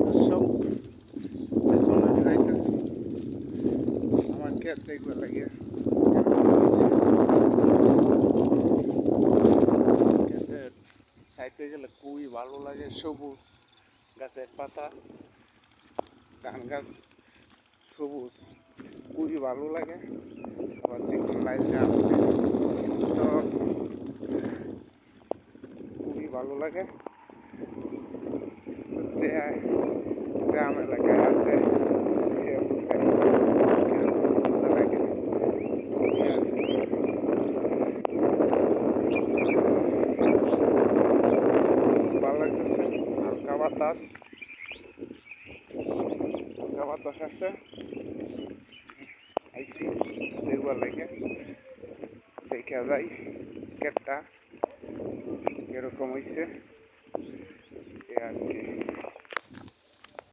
দর্শক, এখন আমি যাইতেছি আমার ক্ষেত দেখবার লাগে। ক্ষেতের চাইতে গেলে খুবই ভালো লাগে। সবুজ গাছের পাতা, ধান গাছ সবুজ, খুবই ভালো লাগে। আবার চিকন লাইল গান, তো খুবই ভালো লাগে। যে গ্রাম এলাকায় আছে সে বুঝবে ভালো লাগে। ভালো লাগতেছে, হালকা বাতাস, হালকা বাতাস আছে। আইসি দেখবার লাগে, দেখা যায় ক্ষেতটা কিরকম হয়েছে, এ আর কি।